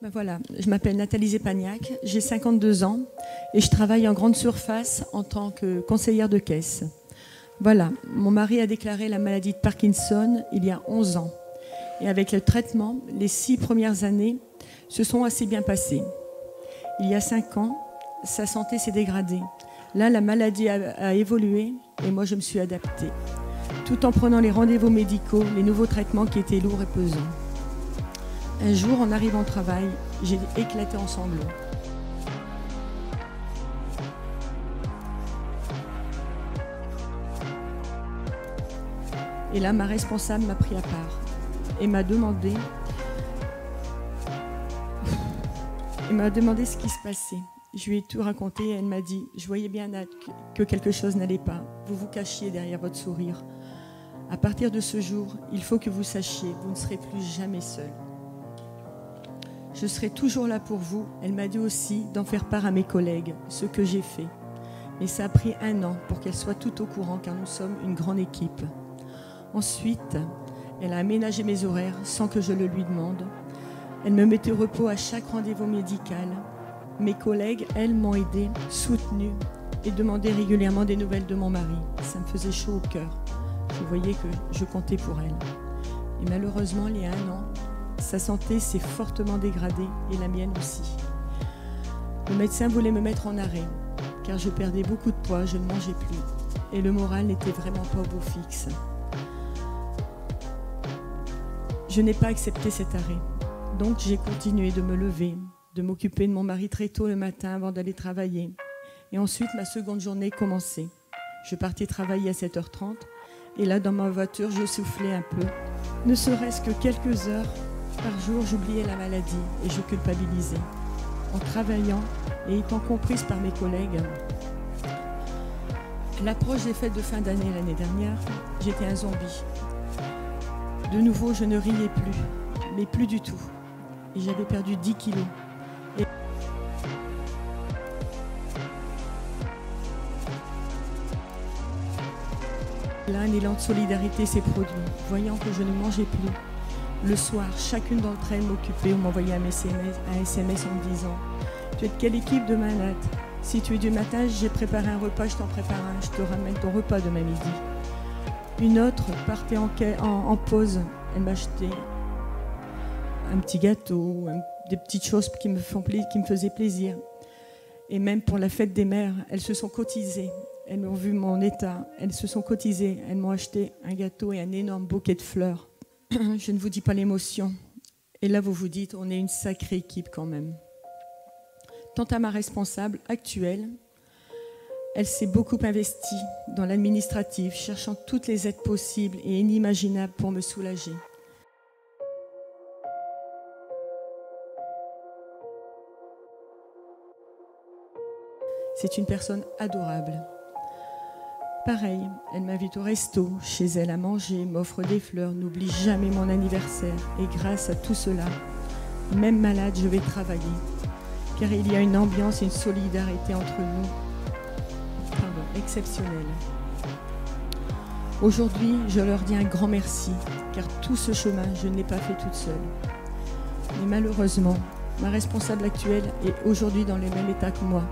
Ben voilà, je m'appelle Nathalie Zepagnac, j'ai 52 ans et je travaille en grande surface en tant que conseillère de caisse. Voilà, mon mari a déclaré la maladie de Parkinson il y a 11 ans. Et avec le traitement, les 6 premières années se sont assez bien passées. Il y a 5 ans, sa santé s'est dégradée. Là, la maladie a évolué et moi, je me suis adaptée. Tout en prenant les rendez-vous médicaux, les nouveaux traitements qui étaient lourds et pesants. Un jour, en arrivant au travail, j'ai éclaté en sanglots. Et là, ma responsable m'a pris à part et m'a demandé ce qui se passait. Je lui ai tout raconté et elle m'a dit « Je voyais bien, Nat, que quelque chose n'allait pas. Vous vous cachiez derrière votre sourire. À partir de ce jour, il faut que vous sachiez, vous ne serez plus jamais seul. Je serai toujours là pour vous. » Elle m'a dit aussi d'en faire part à mes collègues, ce que j'ai fait. Mais ça a pris 1 an pour qu'elles soient toutes au courant, car nous sommes une grande équipe. Ensuite, elle a aménagé mes horaires sans que je le lui demande. Elle me mettait au repos à chaque rendez-vous médical. Mes collègues, elles, m'ont aidée, soutenue et demandaient régulièrement des nouvelles de mon mari. Ça me faisait chaud au cœur. Je voyais que je comptais pour elle. Et malheureusement, il y a 1 an, sa santé s'est fortement dégradée et la mienne aussi. Le médecin voulait me mettre en arrêt car je perdais beaucoup de poids, je ne mangeais plus et le moral n'était vraiment pas au beau fixe. Je n'ai pas accepté cet arrêt, donc j'ai continué de me lever, de m'occuper de mon mari très tôt le matin avant d'aller travailler. Et ensuite, ma seconde journée commençait. Je partais travailler à 7h30 et là, dans ma voiture, je soufflais un peu. Ne serait-ce que quelques heures par jour, j'oubliais la maladie et je culpabilisais. En travaillant et étant comprise par mes collègues, à l'approche des fêtes de fin d'année l'année dernière, j'étais un zombie. De nouveau, je ne riais plus, mais plus du tout. Et j'avais perdu 10 kilos. Et là, un élan de solidarité s'est produit, voyant que je ne mangeais plus. Le soir, chacune d'entre elles m'occupait ou m'envoyait un SMS en me disant « Tu es de quelle équipe demain, Nat? Si tu es du matin, j'ai préparé un repas, je t'en prépare un, je te ramène ton repas demain midi. » Une autre partait en pause, elle m'achetait un petit gâteau, des petites choses qui me faisaient plaisir. Et même pour la fête des mères, elles se sont cotisées. Elles m'ont vu mon état, elles se sont cotisées, elles m'ont acheté un gâteau et un énorme bouquet de fleurs. Je ne vous dis pas l'émotion. Et là, vous vous dites, on est une sacrée équipe quand même. Quant à ma responsable actuelle, elle s'est beaucoup investie dans l'administratif, cherchant toutes les aides possibles et inimaginables pour me soulager. C'est une personne adorable. Pareil, elle m'invite au resto, chez elle à manger, m'offre des fleurs, n'oublie jamais mon anniversaire. Et grâce à tout cela, même malade, je vais travailler. Car il y a une ambiance et une solidarité entre nous exceptionnelle. Aujourd'hui, je leur dis un grand merci, car tout ce chemin, je ne l'ai pas fait toute seule. Mais malheureusement, ma responsable actuelle est aujourd'hui dans le même état que moi.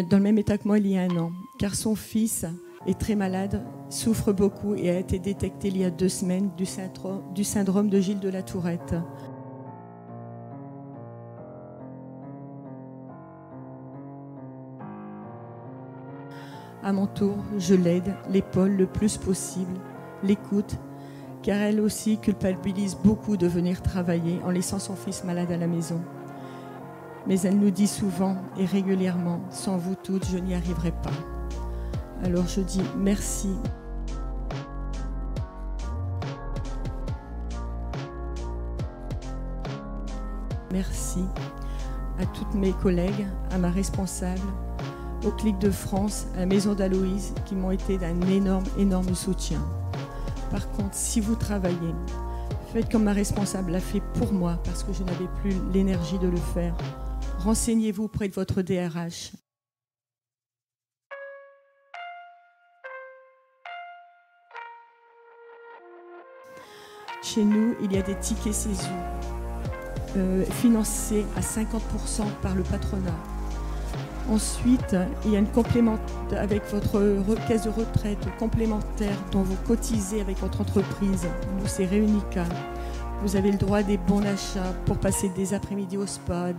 Dans le même état que moi il y a 1 an, car son fils est très malade, souffre beaucoup et a été détecté il y a 2 semaines du syndrome de Gilles de la Tourette. À mon tour, je l'aide, l'épaule le plus possible, l'écoute, car elle aussi culpabilise beaucoup de venir travailler en laissant son fils malade à la maison. Mais elle nous dit souvent et régulièrement, sans vous toutes, je n'y arriverai pas. Alors je dis merci. Merci à toutes mes collègues, à ma responsable, au Clic de France, à la Maison d'Aloïse, qui m'ont été d'un énorme soutien. Par contre, si vous travaillez, faites comme ma responsable l'a fait pour moi, parce que je n'avais plus l'énergie de le faire. Renseignez-vous auprès de votre DRH. Chez nous, il y a des tickets CESU. financé à 50% par le patronat. Ensuite, il y a une avec votre caisse de retraite complémentaire dont vous cotisez avec votre entreprise. Nous, c'est Réunica. Vous avez le droit à des bons d'achat pour passer des après-midi au spa,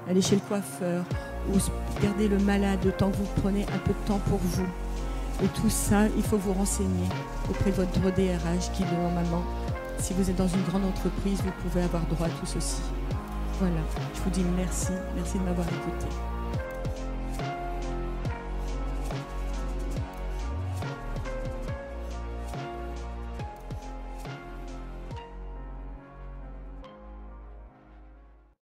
aller chez le coiffeur ou garder le malade le temps que vous prenez un peu de temps pour vous. Et tout ça, il faut vous renseigner auprès de votre DRH qui, normalement, si vous êtes dans une grande entreprise, vous pouvez avoir droit à tout ceci. Voilà, je vous dis merci de m'avoir écouté.